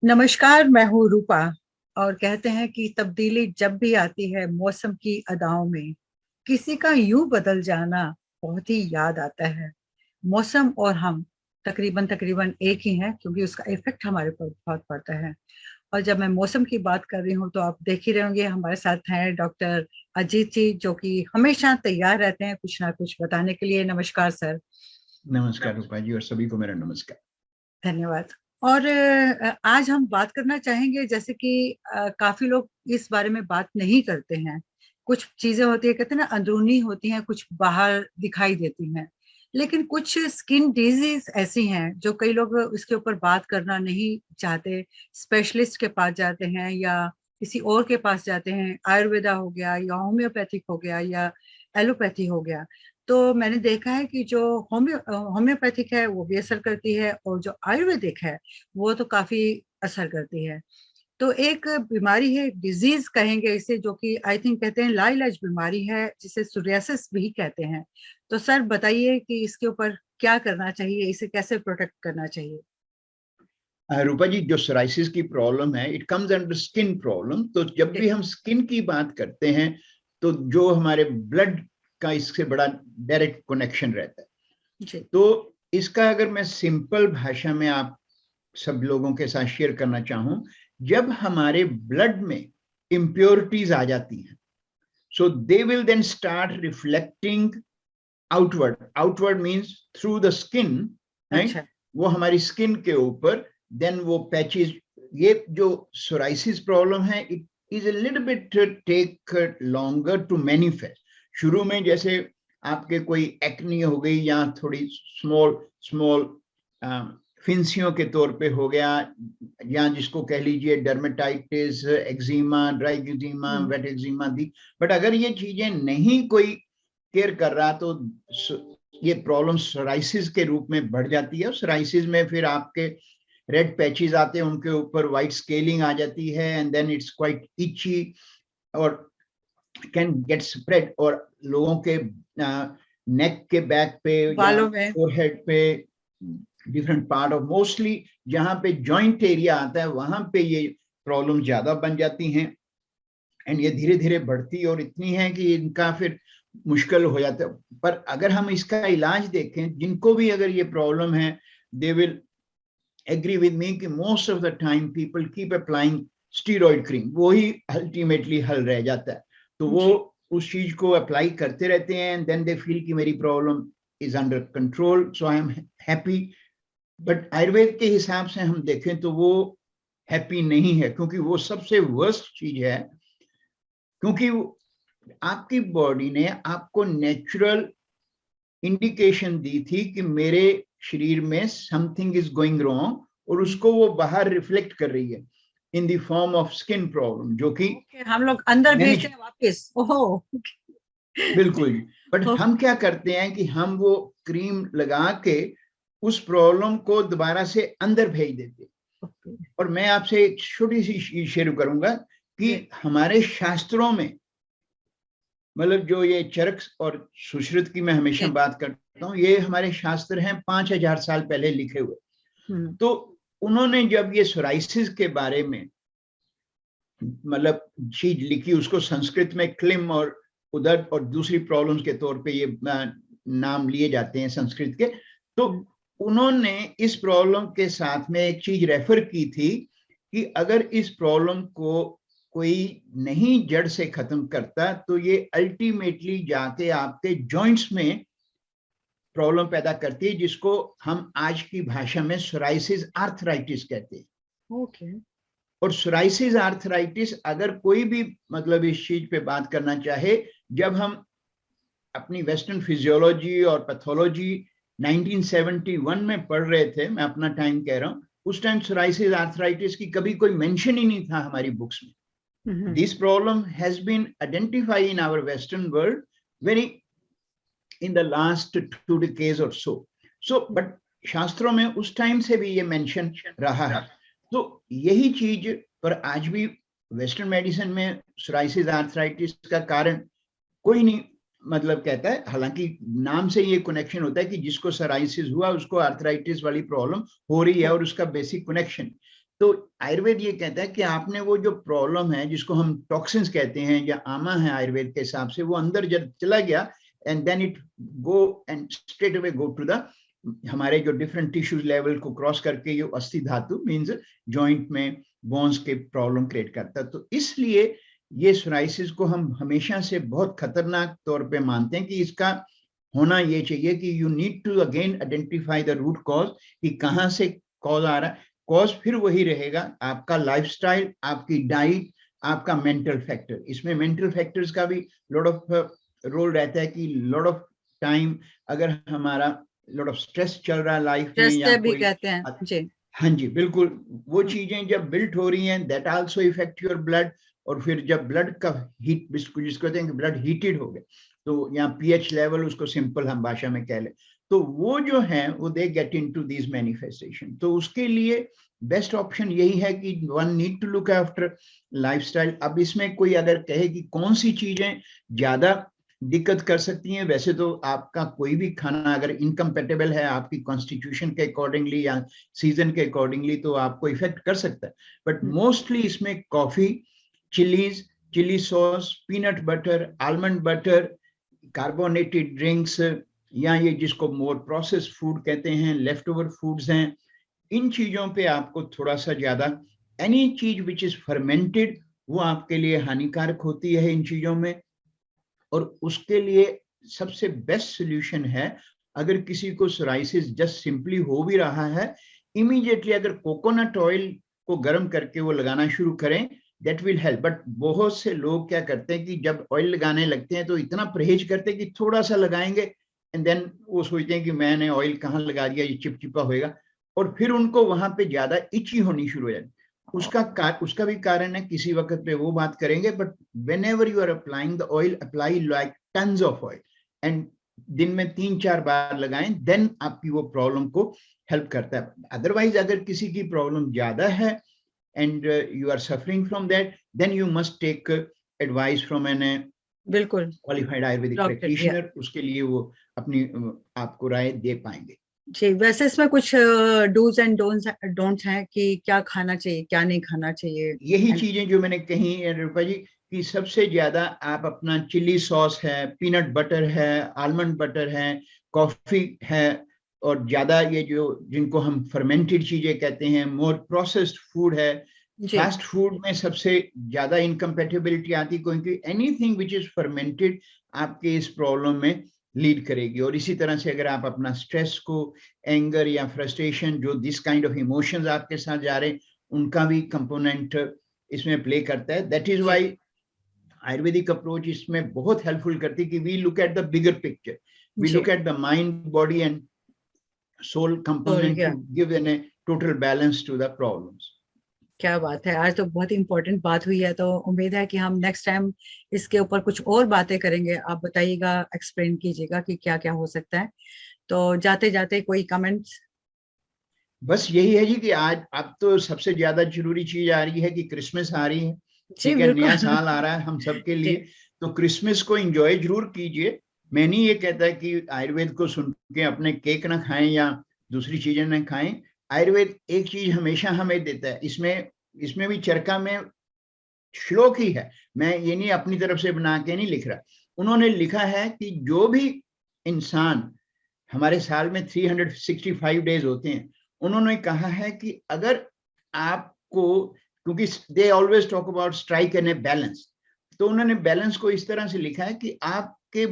नमस्कार, मैं हूँ रूपा। और कहते हैं कि तब्दीली जब भी आती है मौसम की अदाओं में, किसी का यूं बदल जाना बहुत ही याद आता है। मौसम और हम तकरीबन तकरीबन एक ही हैं, क्योंकि उसका इफेक्ट हमारे पर बहुत पड़ता है। और जब मैं मौसम की बात कर रही हूँ तो आप देख ही रहे होंगे, हमारे साथ हैं डॉक्टर अजीत जी, जो कि हमेशा तैयार रहते हैं कुछ ना कुछ बताने के लिए। नमस्कार सर। नमस्कार रूपा जी, और सभी को मेरा नमस्कार। धन्यवाद। और आज हम बात करना चाहेंगे, जैसे कि काफी लोग इस बारे में बात नहीं करते हैं। कुछ चीजें होती है, कहते हैं ना, अंदरूनी होती हैं, कुछ बाहर दिखाई देती हैं। लेकिन कुछ स्किन डिजीज ऐसी हैं जो कई लोग इसके ऊपर बात करना नहीं चाहते। स्पेशलिस्ट के पास जाते हैं या किसी और के पास जाते हैं। आयुर्वेदा हो गया या होम्योपैथिक हो गया या एलोपैथी हो गया। तो मैंने देखा है कि जो होम्योपैथिक है वो भी असर करती है, और जो आयुर्वेदिक है वो तो काफी असर करती है। तो एक बीमारी है, डिजीज कहेंगे इसे, जो कि आई थिंक कहते हैं लाइलाज बीमारी है, जिसे सोरियासिस भी कहते हैं। तो सर बताइए कि इसके ऊपर क्या करना चाहिए, इसे कैसे प्रोटेक्ट करना चाहिए। रूपा जी, जो सोराइसिस की प्रॉब्लम है, it comes under skin problem. तो जब भी हम स्किन की बात करते हैं तो जो हमारे ब्लड का इससे बड़ा डायरेक्ट कनेक्शन रहता है। जी। तो इसका अगर मैं सिंपल भाषा में आप सब लोगों के साथ शेयर करना चाहूं, जब हमारे ब्लड में इम्प्योरिटीज आ जाती हैं, so they will then start reflecting outward. Outward means through the skin, right? अच्छा। वो हमारी स्किन के ऊपर देन वो पैचेस। ये जो सोराइसिस प्रॉब्लम है, it is a little bit take longer to manifest. शुरू में जैसे आपके कोई एक्नी हो गई या थोड़ी स्मॉल स्मॉल फिंसियों के तौर पे हो गया, या जिसको कह लीजिए dermatitis, eczema, dry eczema, wet eczema दी। बट अगर ये चीजें नहीं कोई केयर कर रहा तो ये प्रॉब्लम सोराइसिस के रूप में बढ़ जाती है। सोराइसिस में फिर आपके रेड पैचेस आते हैं, उनके ऊपर व्हाइट स्केलिंग आ जाती है, एंड देन इट्स क्वाइट इची और कैन गेट स्प्रेड। और लोगों के नेक के बैक पे या बालों में। फोरहेड पे, डिफरेंट पार्ट ऑफ, मोस्टली जहां पे जॉइंट एरिया आता है वहां पे ये प्रॉब्लम ज्यादा बन जाती हैं। एंड ये धीरे धीरे बढ़ती और इतनी है कि इनका फिर मुश्किल हो जाता है। पर अगर हम इसका इलाज देखें, जिनको भी अगर ये प्रॉब्लम है, they will agree with me कि most of the time people keep applying steroid cream. वो ही अल्टीमेटली हल रह जाता है। तो वो उस चीज को अप्लाई करते रहते हैं, एंड देन दे फील कि मेरी problem is under control, so I am happy. But Ayurveda के हिसाब से हम देखें तो वो हैप्पी नहीं है, क्योंकि वो सबसे वर्स्ट चीज है। क्योंकि आपकी बॉडी ने आपको नेचुरल इंडिकेशन दी थी कि मेरे शरीर में समथिंग इज गोइंग रॉन्ग, और उसको वो बाहर रिफ्लेक्ट कर रही है in the form of skin problem, जो कि हम लोग अंदर भेजते मैनेज। हैं वापस। ओहो। बिल्कुल। बट हम क्या करते हैं कि हम वो क्रीम लगा के उस प्रॉब्लम को दोबारा से अंदर भेज देते हैं। और मैं आपसे एक छोटी सी चीज शेयर करूंगा कि हमारे शास्त्रों में, मतलब जो ये चरक और सुश्रुत की मैं हमेशा बात करता हूँ, ये हमारे शास्त्र हैं 5000 साल पहले लिखे हुए। तो उन्होंने जब ये सोराइसिस के बारे में मतलब चीज लिखी, उसको संस्कृत में क्लिम और उदर और दूसरी प्रॉब्लम्स के तौर पे ये नाम लिए जाते हैं संस्कृत के। तो उन्होंने इस प्रॉब्लम के साथ में एक चीज रेफर की थी कि अगर इस प्रॉब्लम को कोई नहीं जड़ से खत्म करता तो ये अल्टीमेटली जाके आपके जॉइंट्स में प्रॉब्लम पैदा करती है, जिसको हम आज की भाषा में सोराइसिस आर्थराइटिस कहते हैं। ओके। और सोराइसिस आर्थराइटिस अगर कोई भी मतलब इस चीज पे बात करना चाहे, जब हम अपनी वेस्टर्न फिजियोलॉजी और पैथोलॉजी 1971 में पढ़ रहे थे, मैं अपना टाइम कह रहा हूँ, उस टाइम सोराइसिस आर्थराइटिस की कभी कोई मेंशन ही नहीं था हमारी बुक्स में। This problem has been identified in our Western world very in the last 2 decades or so. So, but शास्त्रों में उस टाइम से भी ये मेंशन रहा है। तो यही चीज पर आज भी वेस्टर्न मेडिसिन में सोराइसिस आर्थराइटिस का कारण कोई नहीं मतलब कहता है। हालांकि नाम से ये कनेक्शन होता है कि जिसको सोराइसिस हुआ उसको आर्थराइटिस वाली प्रॉब्लम हो रही है, और उसका बेसिक कनेक्शन। तो आयुर्वेद ये कहता है कि आपने वो जो प्रॉब्लम है जिसको हम टॉक्सिन्स कहते हैं या आमा है आयुर्वेद के हिसाब से, वो अंदर जब चला गया and then it go and straight away go to the हमारे जो डिफरेंट टिश्यूज लेवल को क्रॉस करके ये अस्थि धातु मींस जॉइंट में बोन्स के प्रॉब्लम क्रिएट करता है। तो इसलिए ये सोराइसिस को हम हमेशा से बहुत खतरनाक तौर पे मानते हैं कि इसका होना ये चाहिए कि you need to again identify the root cause, कि कहाँ से कॉज आ रहा है। कॉज फिर वही रहेगा, आपका लाइफस्टाइल, आपकी डाइट, आपका मेंटल फैक्टर। इसमें मेंटल फैक्टर्स का भी लॉट ऑफ रोल रहता है कि लॉट ऑफ टाइम अगर हमारा लॉट ऑफ स्ट्रेस चल रहा है लाइफ में या भी कोई कहते हैं जी। हाँ जी बिल्कुल, वो चीजें जब बिल्ट हो रही हैं that also effect your blood. और फिर जब ब्लड का हीट, जिसको कहते हैं कि ब्लड हीटेड हो गया, तो यहाँ पीएच लेवल उसको सिंपल हम भाषा में कह ले, तो वो जो है वो they get into these manifestation. तो उसके लिए बेस्ट ऑप्शन यही है कि one need to look after lifestyle. अब इसमें कोई अगर कहे कि कौन सी चीजें ज्यादा दिक्कत कर सकती हैं, वैसे तो आपका कोई भी खाना अगर इनकम्पेटेबल है आपकी कॉन्स्टिट्यूशन के अकॉर्डिंगली या सीजन के अकॉर्डिंगली तो आपको इफेक्ट कर सकता है। बट मोस्टली इसमें coffee, chillies, chilli sauce, peanut butter, almond butter, carbonated drinks, या ये जिसको मोर प्रोसेस फूड कहते हैं, लेफ्ट ओवर फूड्स हैं, इन चीजों पे आपको थोड़ा सा ज्यादा, एनी चीज विच इज फर्मेंटेड वो आपके लिए हानिकारक होती है इन चीजों में। और उसके लिए सबसे बेस्ट सोल्यूशन है, अगर किसी को सोराइसिस जस्ट सिंपली हो भी रहा है, इमीडिएटली अगर कोकोनट ऑयल को गर्म करके वो लगाना शुरू करें, दैट विल हेल्प। बट बहुत से लोग क्या करते हैं कि जब ऑयल लगाने लगते हैं तो इतना परहेज करते हैं कि थोड़ा सा लगाएंगे एंड देन वो सोचते हैं कि मैंने ऑयल कहाँ लगा दिया, ये चिपचिपा होएगा, और फिर उनको वहां पे ज्यादा इची होनी शुरू हो जाती। उसका भी कारण है, किसी वक्त पे वो बात करेंगे। But whenever you are applying the oil, apply like tons of oil and दिन में 3-4 बार लगाएं, देन आपकी वो प्रॉब्लम को हेल्प करता है। अदरवाइज अगर किसी की प्रॉब्लम ज्यादा है and you are suffering from that, then you must take advice from an बिल्कुल क्वालिफाइड आयुर्वेदिक प्रैक्टिशनर। उसके लिए वो अपनी आपको राय दे पाएंगे जी। वैसे इसमें कुछ डूज एंड डोंट्स हैं कि क्या खाना चाहिए क्या नहीं खाना चाहिए। यही चीजें जो मैंने कही रूपा जी, कि सबसे ज्यादा आप अपना चिली सॉस है, पीनट बटर है, आलमंड बटर है, कॉफी है, और ज्यादा ये जो जिनको हम फर्मेंटेड चीजें कहते हैं, मोर प्रोसेस्ड फूड है। फास्ट फूड में सबसे ज्यादा इनकम्पेटिबिलिटी आती, क्योंकि एनीथिंग विच इज फर्मेंटेड आपके इस प्रॉब्लम में लीड करेगी। और इसी तरह से अगर आप अपना स्ट्रेस को, एंगर या फ्रस्ट्रेशन, जो दिस काइंड ऑफ इमोशंस आपके साथ जा रहे हैं, उनका भी कंपोनेंट इसमें प्ले करता है। That is why ayurvedic approach इसमें बहुत हेल्पफुल करती है कि we look at the bigger picture, we look at the mind, body and soul component to give an total balance to the problems. क्या बात है, आज तो बहुत इंपॉर्टेंट बात हुई है। तो उम्मीद है कि हम नेक्स्ट टाइम इसके ऊपर कुछ और बातें करेंगे। आप बताइएगा, एक्सप्लेन कीजिएगा कि क्या क्या हो सकता है। तो जाते जाते कोई कमेंट्स? बस यही है जी कि आज अब तो सबसे ज्यादा जरूरी चीज आ रही है कि क्रिसमस आ रही है, ठीक है, नया साल आ रहा है हम सबके लिए। तो क्रिसमस को एंजॉय जरूर कीजिए। मैं नहीं ये कहता कि आयुर्वेद को सुन के अपने केक ना खाएं या दूसरी चीजें ना खाएं। आयुर्वेद एक चीज हमेशा हमें देता है, इसमें भी चरका में श्लोक ही है, मैं ये नहीं अपनी तरफ से बना के नहीं लिख रहा। उन्होंने लिखा है कि जो भी इंसान, हमारे साल में 365 डेज होते हैं, उन्होंने कहा है कि अगर आपको, क्योंकि they always talk about strike and a balance, तो उन्होंने बैलेंस को इस तरह से लिखा है कि आपके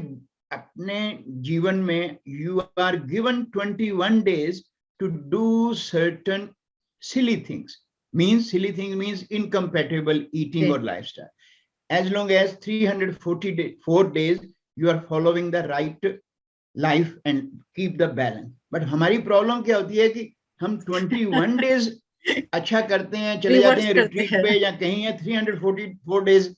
अपने जीवन में you are given 21 days to do certain silly things. silly thing means incompatible eating or lifestyle. As long as 344 days you are following the right life and keep the balance. But हमारी problem क्या होती है कि हम 21 days अच्छा करते हैं, चले जाते हैं रिट्रीट पे या कहीं है, 344 डेज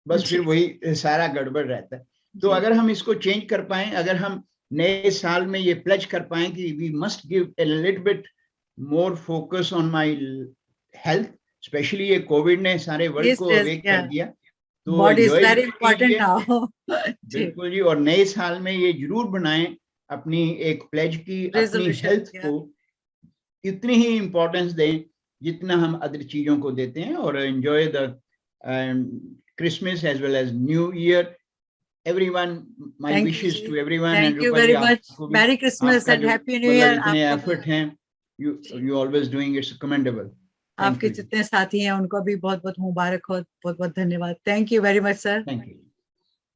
बस फिर वही सारा गड़बड़ रहता है। तो अगर हम इसको चेंज कर पाए, अगर हम नए साल में ये प्लेज कर पाए कि we must give a little bit more focus on my health, specially ये कोविड ने सारे वर्ल्ड को अवेक कर दिया, तो एंजॉय कीजिए बिल्कुल जी। और नए साल में ये जरूर बनाएं अपनी एक प्लेज की, अपनी हेल्थ को इतनी ही इंपॉर्टेंस दें जितना हम अदर चीजों को देते हैं। और enjoy the Christmas as well as New Year everyone, my Thank you wishes जी, to everyone and thank you Rupa ji very much, आपको भी, Merry Christmas आपका and जो Happy New मतलब Year। इतने आपका एफर्ट हैं, you always doing, it's commendable। Thank आपके you। जितने साथी हैं उनको भी बहुत बहुत मुबारक हो, बहुत बहुत धन्यवाद। Thank you very much sir. Thank you।